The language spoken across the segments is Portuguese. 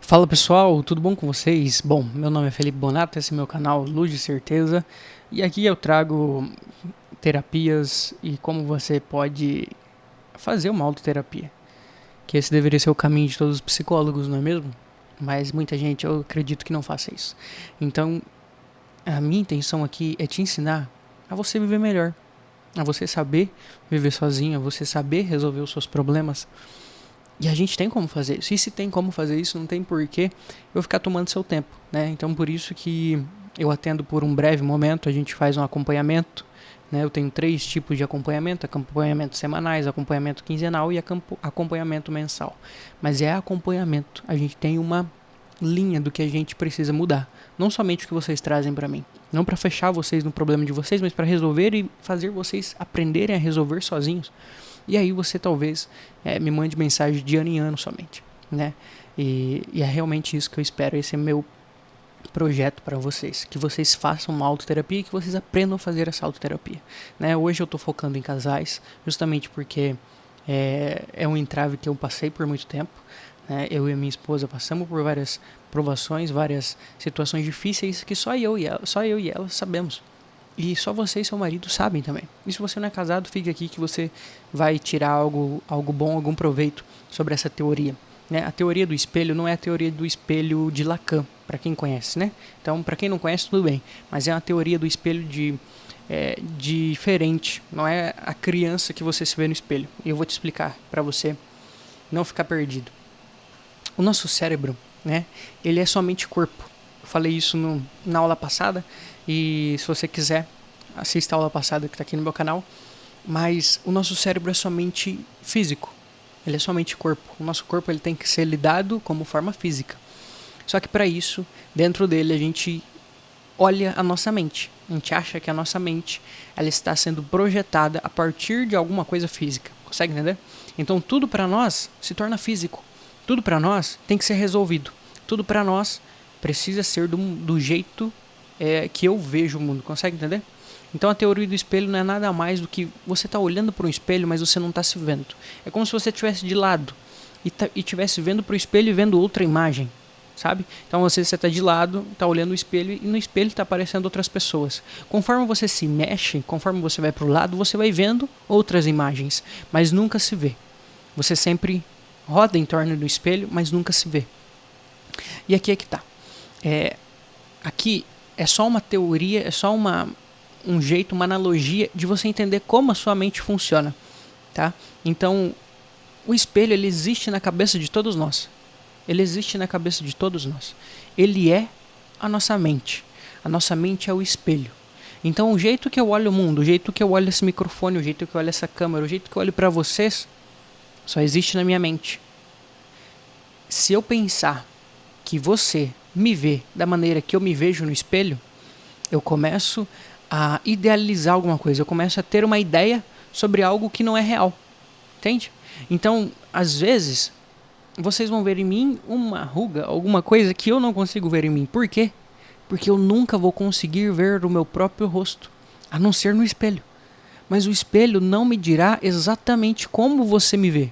Fala pessoal, tudo bom com vocês? Bom, meu nome é Felipe Bonato, esse é meu canal Luz de Certeza e aqui eu trago terapias e como você pode fazer uma autoterapia, que esse deveria ser o caminho de todos os psicólogos, não é mesmo? Mas muita gente, eu acredito que não faça isso. Então, a minha intenção aqui é te ensinar a você viver melhor, a você saber viver sozinho, a você saber resolver os seus problemas. E a gente tem como fazer isso. E se tem como fazer isso, não tem porquê eu ficar tomando seu tempo, né? Então por isso que eu atendo por um breve momento, a gente faz um acompanhamento, né? Eu tenho 3 tipos de acompanhamento: acompanhamento semanais, acompanhamento quinzenal e acompanhamento mensal. Mas é acompanhamento. A gente tem uma linha do que a gente precisa mudar. Não somente o que vocês trazem para mim. Não para fechar vocês no problema de vocês, mas para resolver e fazer vocês aprenderem a resolver sozinhos. E aí você talvez me mande mensagem de ano em ano somente, né? E é realmente isso que eu espero. Esse é meu projeto para vocês, que vocês façam uma autoterapia e que vocês aprendam a fazer essa autoterapia, né? Hoje eu estou focando em casais, justamente porque é um entrave que eu passei por muito tempo, né? Eu e a minha esposa passamos por várias provações, várias situações difíceis que só eu e ela sabemos. E só você e seu marido sabem também. E se você não é casado, fique aqui que você vai tirar algo bom, algum proveito sobre essa teoria, né? A teoria do espelho não é a teoria do espelho de Lacan, para quem conhece, né? Então, para quem não conhece, tudo bem. Mas é uma teoria do espelho diferente. Não é a criança que você se vê no espelho. E eu vou te explicar para você não ficar perdido. O nosso cérebro, né? Ele é somente corpo. Eu falei isso na aula passada. E se você quiser, assista a aula passada que está aqui no meu canal. Mas o nosso cérebro é somente físico. Ele é somente corpo. O nosso corpo ele tem que ser lidado como forma física. Só que para isso, dentro dele, a gente olha a nossa mente. A gente acha que a nossa mente ela está sendo projetada a partir de alguma coisa física. Consegue entender? Então tudo para nós se torna físico. Tudo para nós tem que ser resolvido. Tudo para nós precisa ser do jeito que eu vejo o mundo. Consegue entender? Então a teoria do espelho não é nada mais do que você está olhando para um espelho, mas você não está se vendo. É como se você estivesse de lado e estivesse vendo para o espelho e vendo outra imagem, sabe? Então você está de lado, está olhando o espelho e no espelho está aparecendo outras pessoas. Conforme você se mexe, conforme você vai para o lado, você vai vendo outras imagens, mas nunca se vê. Você sempre roda em torno do espelho, mas nunca se vê. E aqui é que está. Aqui é só uma teoria, é só um jeito, uma analogia de você entender como a sua mente funciona, tá? Então, o espelho ele existe na cabeça de todos nós. Ele existe na cabeça de todos nós. Ele é a nossa mente. A nossa mente é o espelho. Então, o jeito que eu olho o mundo, o jeito que eu olho esse microfone, o jeito que eu olho essa câmera, o jeito que eu olho para vocês, só existe na minha mente. Se eu pensar que você me vê da maneira que eu me vejo no espelho, eu começo a idealizar alguma coisa, eu começo a ter uma ideia sobre algo que não é real, entende? Então, às vezes, vocês vão ver em mim uma ruga, alguma coisa que eu não consigo ver em mim. Por quê? Porque eu nunca vou conseguir ver o meu próprio rosto, a não ser no espelho. Mas o espelho não me dirá exatamente como você me vê.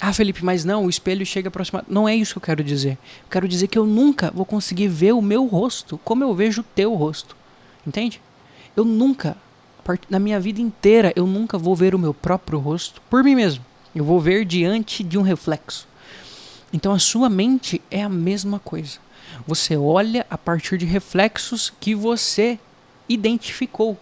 Ah, Felipe, mas não, o espelho chega aproximado. Não é isso que eu quero dizer. Eu quero dizer que eu nunca vou conseguir ver o meu rosto como eu vejo o teu rosto. Entende? Eu nunca, na minha vida inteira, eu nunca vou ver o meu próprio rosto por mim mesmo. Eu vou ver diante de um reflexo. Então a sua mente é a mesma coisa. Você olha a partir de reflexos que você identificou.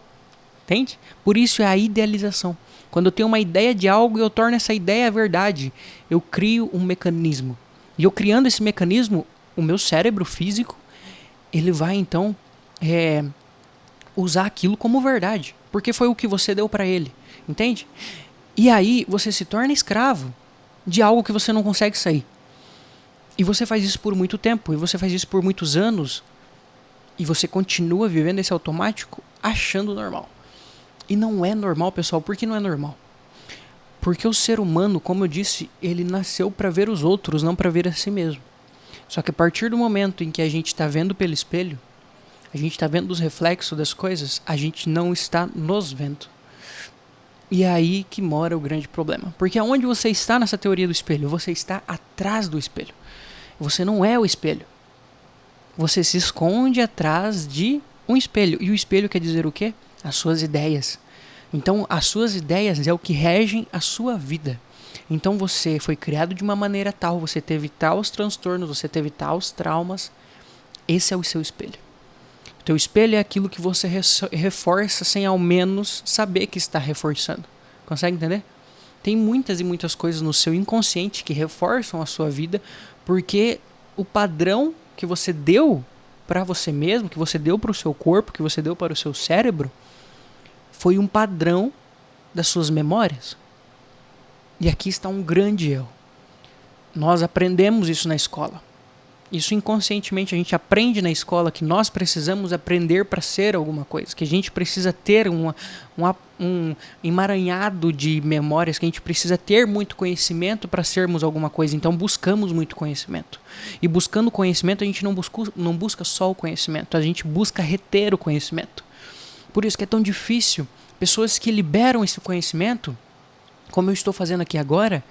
Entende? Por isso é a idealização. Quando eu tenho uma ideia de algo e eu torno essa ideia verdade, eu crio um mecanismo. E eu criando esse mecanismo, o meu cérebro físico, ele vai então usar aquilo como verdade. Porque foi o que você deu para ele. Entende? E aí você se torna escravo de algo que você não consegue sair. E você faz isso por muito tempo. E você faz isso por muitos anos. E você continua vivendo esse automático achando normal. E não é normal, pessoal. Por que não é normal? Porque o ser humano, como eu disse, ele nasceu para ver os outros, não para ver a si mesmo. Só que a partir do momento em que a gente está vendo pelo espelho, a gente está vendo os reflexos das coisas, a gente não está nos vendo. E é aí que mora o grande problema. Porque aonde você está nessa teoria do espelho? Você está atrás do espelho. Você não é o espelho. Você se esconde atrás de um espelho. E o espelho quer dizer o quê? As suas ideias. Então, as suas ideias é o que regem a sua vida. Então, você foi criado de uma maneira tal, você teve tais transtornos, você teve tais traumas. Esse é o seu espelho. O teu espelho é aquilo que você reforça sem ao menos saber que está reforçando. Consegue entender? Tem muitas e muitas coisas no seu inconsciente que reforçam a sua vida, porque o padrão que você deu para você mesmo, que você deu para o seu corpo, que você deu para o seu cérebro, foi um padrão das suas memórias. E aqui está um grande erro. Nós aprendemos isso na escola. Isso inconscientemente a gente aprende na escola que nós precisamos aprender para ser alguma coisa, que a gente precisa ter um emaranhado de memórias, que a gente precisa ter muito conhecimento para sermos alguma coisa. Então buscamos muito conhecimento. E buscando conhecimento a gente não busca só o conhecimento, a gente busca reter o conhecimento. Por isso que é tão difícil. Pessoas que liberam esse conhecimento, como eu estou fazendo aqui agora,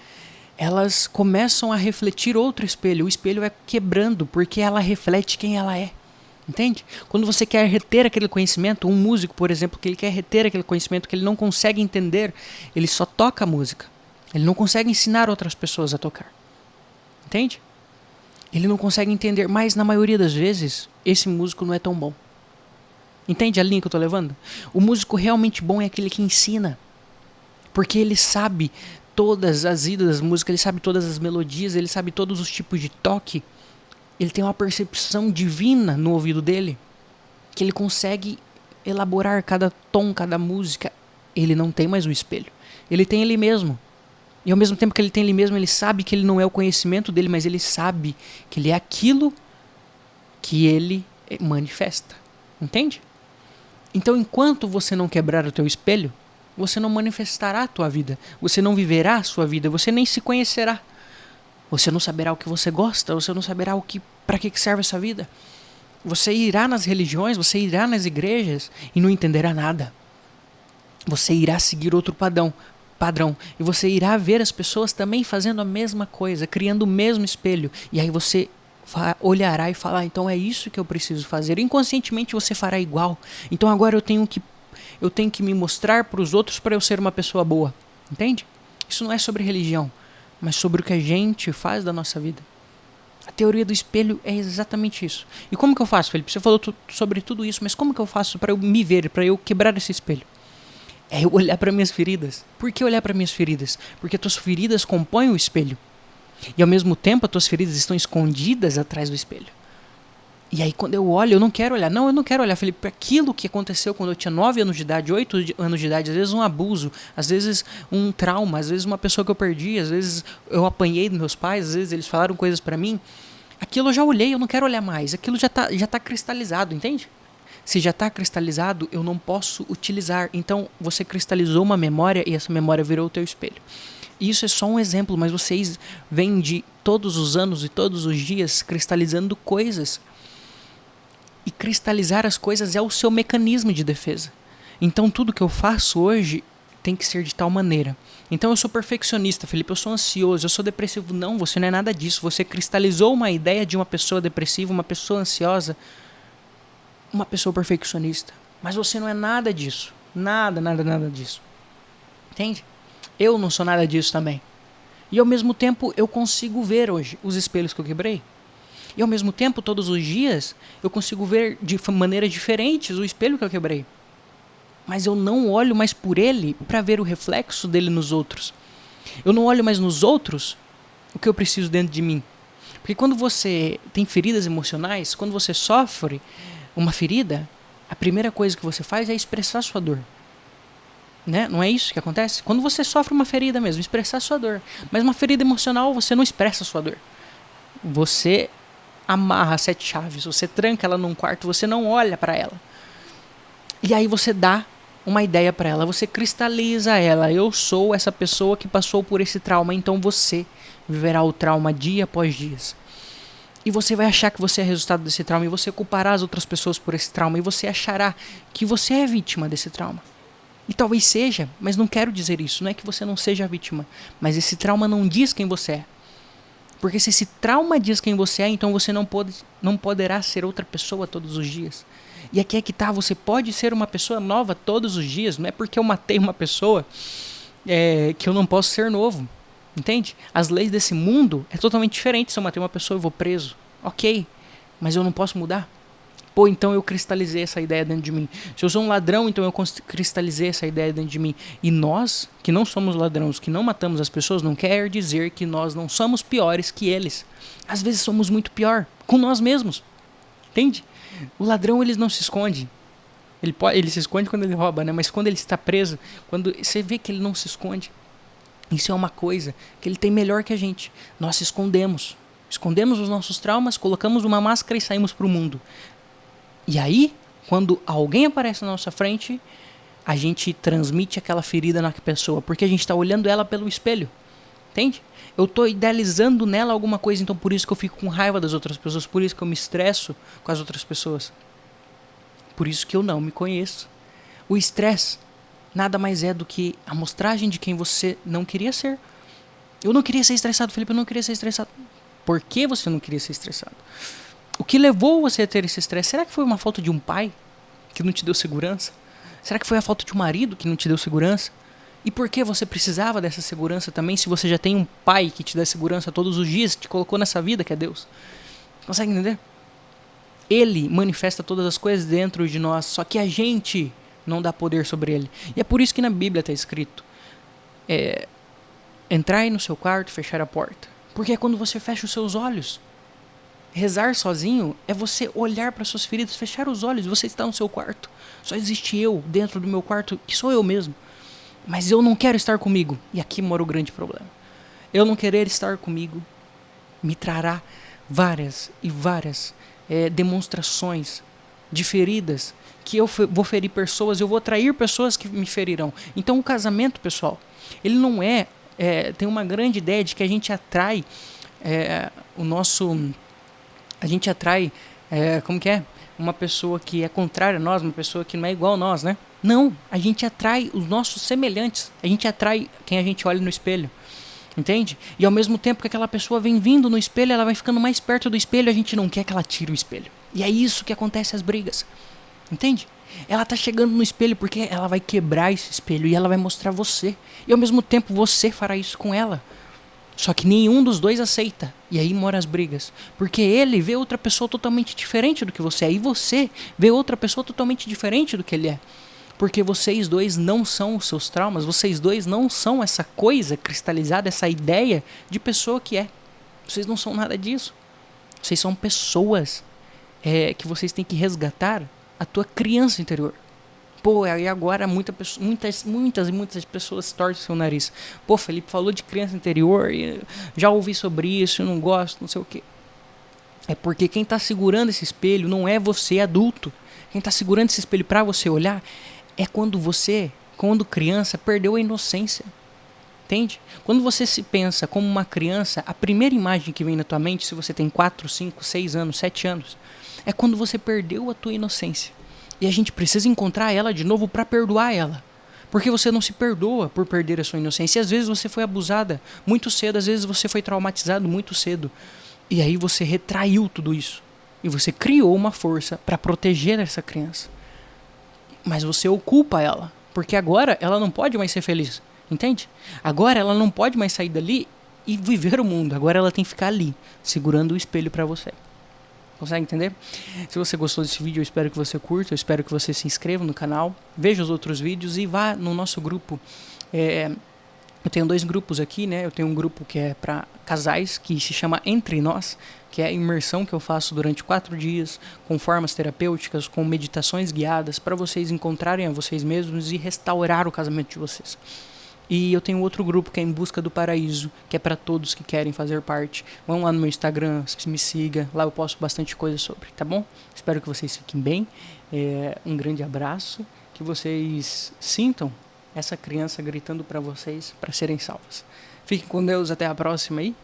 elas começam a refletir outro espelho. O espelho é quebrando, porque ela reflete quem ela é. Entende? Quando você quer reter aquele conhecimento, um músico, por exemplo, que ele quer reter aquele conhecimento que ele não consegue entender, ele só toca a música. Ele não consegue ensinar outras pessoas a tocar. Entende? Ele não consegue entender, mas na maioria das vezes, esse músico não é tão bom. Entende a linha que eu estou levando? O músico realmente bom é aquele que ensina. Porque ele sabe todas as idas das músicas, ele sabe todas as melodias, ele sabe todos os tipos de toque. Ele tem uma percepção divina no ouvido dele, que ele consegue elaborar cada tom, cada música. Ele não tem mais um espelho. Ele tem ele mesmo. E ao mesmo tempo que ele tem ele mesmo, ele sabe que ele não é o conhecimento dele, mas ele sabe que ele é aquilo que ele manifesta. Entende? Então, enquanto você não quebrar o teu espelho, você não manifestará a tua vida, você não viverá a sua vida, você nem se conhecerá. Você não saberá o que você gosta, você não saberá para que serve essa vida. Você irá nas religiões, você irá nas igrejas e não entenderá nada. Você irá seguir outro padrão e você irá ver as pessoas também fazendo a mesma coisa, criando o mesmo espelho. E aí você olhará e falar, então é isso que eu preciso fazer. Inconscientemente você fará igual. Então agora eu tenho que me mostrar para os outros para eu ser uma pessoa boa. Entende? Isso não é sobre religião, mas sobre o que a gente faz da nossa vida. A teoria do espelho é exatamente isso. E como que eu faço, Felipe? Você falou sobre tudo isso, mas como que eu faço para eu me ver, para eu quebrar esse espelho? É eu olhar para minhas feridas. Por que olhar para minhas feridas? Porque as tuas feridas compõem o espelho. E ao mesmo tempo as tuas feridas estão escondidas atrás do espelho. E aí quando eu olho, eu não quero olhar. Não, eu não quero olhar, Felipe, para aquilo que aconteceu quando eu tinha 9 anos de idade, 8 anos de idade. Às vezes um abuso, às vezes um trauma, às vezes uma pessoa que eu perdi, às vezes eu apanhei dos meus pais, às vezes eles falaram coisas para mim. Aquilo eu já olhei, eu não quero olhar mais. Aquilo já tá cristalizado, entende? Se já está cristalizado, eu não posso utilizar. Então você cristalizou uma memória e essa memória virou o teu espelho. Isso é só um exemplo, mas vocês vêm de todos os anos e todos os dias cristalizando coisas. E cristalizar as coisas é o seu mecanismo de defesa. Então tudo que eu faço hoje tem que ser de tal maneira. Então eu sou perfeccionista, Felipe, eu sou ansioso, eu sou depressivo. Não, você não é nada disso. Você cristalizou uma ideia de uma pessoa depressiva, uma pessoa ansiosa, uma pessoa perfeccionista. Mas você não é nada disso. Nada disso. Entende? Eu não sou nada disso também. E ao mesmo tempo eu consigo ver hoje os espelhos que eu quebrei. E ao mesmo tempo, todos os dias, eu consigo ver de maneiras diferentes o espelho que eu quebrei. Mas eu não olho mais por ele para ver o reflexo dele nos outros. Eu não olho mais nos outros o que eu preciso dentro de mim. Porque quando você tem feridas emocionais, quando você sofre uma ferida, a primeira coisa que você faz é expressar sua dor. Né? Não é isso que acontece? Quando você sofre uma ferida mesmo, expressar sua dor. Mas uma ferida emocional, você não expressa sua dor. Você amarra 7 chaves, você tranca ela num quarto, você não olha para ela. E aí você dá uma ideia para ela, você cristaliza ela. Eu sou essa pessoa que passou por esse trauma, então você viverá o trauma dia após dia. E você vai achar que você é resultado desse trauma, e você culpará as outras pessoas por esse trauma, e você achará que você é vítima desse trauma. E talvez seja, mas não quero dizer isso, não é que você não seja vítima, mas esse trauma não diz quem você é. Porque se esse trauma diz quem você é, então você não poderá ser outra pessoa todos os dias. E aqui é que tá, você pode ser uma pessoa nova todos os dias. Não é porque eu matei uma pessoa que eu não posso ser novo. Entende? As leis desse mundo é totalmente diferente. Se eu matei uma pessoa, eu vou preso. Ok, mas eu não posso mudar. Pô, então eu cristalizei essa ideia dentro de mim. Se eu sou um ladrão, então eu cristalizei essa ideia dentro de mim. E nós, que não somos ladrões, que não matamos as pessoas, não quer dizer que nós não somos piores que eles. Às vezes somos muito pior com nós mesmos. Entende? O ladrão, ele não se esconde. Ele se esconde quando ele rouba, né? Mas quando ele está preso, quando você vê que ele não se esconde, isso é uma coisa que ele tem melhor que a gente. Nós se escondemos. Escondemos os nossos traumas, colocamos uma máscara e saímos para o mundo. E aí, quando alguém aparece na nossa frente, a gente transmite aquela ferida na pessoa, porque a gente está olhando ela pelo espelho. Entende? Eu estou idealizando nela alguma coisa, então por isso que eu fico com raiva das outras pessoas, por isso que eu me estresso com as outras pessoas. Por isso que eu não me conheço. O estresse nada mais é do que a mostragem de quem você não queria ser. Eu não queria ser estressado, Felipe, eu não queria ser estressado. Por que você não queria ser estressado? O que levou você a ter esse estresse? Será que foi uma falta de um pai que não te deu segurança? Será que foi a falta de um marido que não te deu segurança? E por que você precisava dessa segurança também, se você já tem um pai que te dá segurança todos os dias, que te colocou nessa vida, que é Deus? Consegue entender? Ele manifesta todas as coisas dentro de nós, só que a gente não dá poder sobre ele. E é por isso que na Bíblia está escrito, entrai no seu quarto e fechar a porta. Porque é quando você fecha os seus olhos. Rezar sozinho é você olhar para suas feridas, fechar os olhos, você está no seu quarto. Só existe eu dentro do meu quarto, que sou eu mesmo. Mas eu não quero estar comigo. E aqui mora o grande problema. Eu não querer estar comigo me trará várias e várias demonstrações de feridas que eu vou ferir pessoas, eu vou atrair pessoas que me ferirão. Então o casamento, pessoal, ele não tem uma grande ideia de que a gente atrai a gente atrai, como que é? Uma pessoa que é contrária a nós, uma pessoa que não é igual a nós, né? Não, a gente atrai os nossos semelhantes, a gente atrai quem a gente olha no espelho, entende? E ao mesmo tempo que aquela pessoa vem vindo no espelho, ela vai ficando mais perto do espelho, a gente não quer que ela tire o espelho. E é isso que acontece as brigas, entende? Ela tá chegando no espelho porque ela vai quebrar esse espelho e ela vai mostrar você. E ao mesmo tempo você fará isso com ela. Só que nenhum dos dois aceita. E aí moram as brigas. Porque ele vê outra pessoa totalmente diferente do que você é. E você vê outra pessoa totalmente diferente do que ele é. Porque vocês dois não são os seus traumas. Vocês dois não são essa coisa cristalizada, essa ideia de pessoa que é. Vocês não são nada disso. Vocês são pessoas que vocês têm que resgatar a tua criança interior. Pô, e agora muitas pessoas torcem o nariz. Pô, Felipe falou de criança interior, já ouvi sobre isso, eu não gosto, não sei o quê. É porque quem está segurando esse espelho não é você adulto. Quem está segurando esse espelho para você olhar é quando você, quando criança, perdeu a inocência. Entende? Quando você se pensa como uma criança, a primeira imagem que vem na tua mente, se você tem 4, 5, 6 anos, 7 anos, é quando você perdeu a tua inocência. E a gente precisa encontrar ela de novo para perdoar ela. Porque você não se perdoa por perder a sua inocência. E às vezes você foi abusada muito cedo, às vezes você foi traumatizado muito cedo. E aí você retraiu tudo isso. E você criou uma força para proteger essa criança. Mas você ocupa ela. Porque agora ela não pode mais ser feliz. Entende? Agora ela não pode mais sair dali e viver o mundo. Agora ela tem que ficar ali, segurando o espelho para você. Consegue entender? Se você gostou desse vídeo, eu espero que você curta, eu espero que você se inscreva no canal, veja os outros vídeos e vá no nosso grupo. Eu tenho 2 grupos aqui, né? Eu tenho um grupo que é para casais, que se chama Entre Nós, que é a imersão que eu faço durante 4 dias, com formas terapêuticas, com meditações guiadas, para vocês encontrarem a vocês mesmos e restaurar o casamento de vocês. E eu tenho outro grupo que é Em Busca do Paraíso, que é para todos que querem fazer parte. Vão lá no meu Instagram, me siga, lá eu posto bastante coisa sobre, tá bom? Espero que vocês fiquem bem, um grande abraço, que vocês sintam essa criança gritando para vocês, para serem salvas. Fiquem com Deus, até a próxima aí.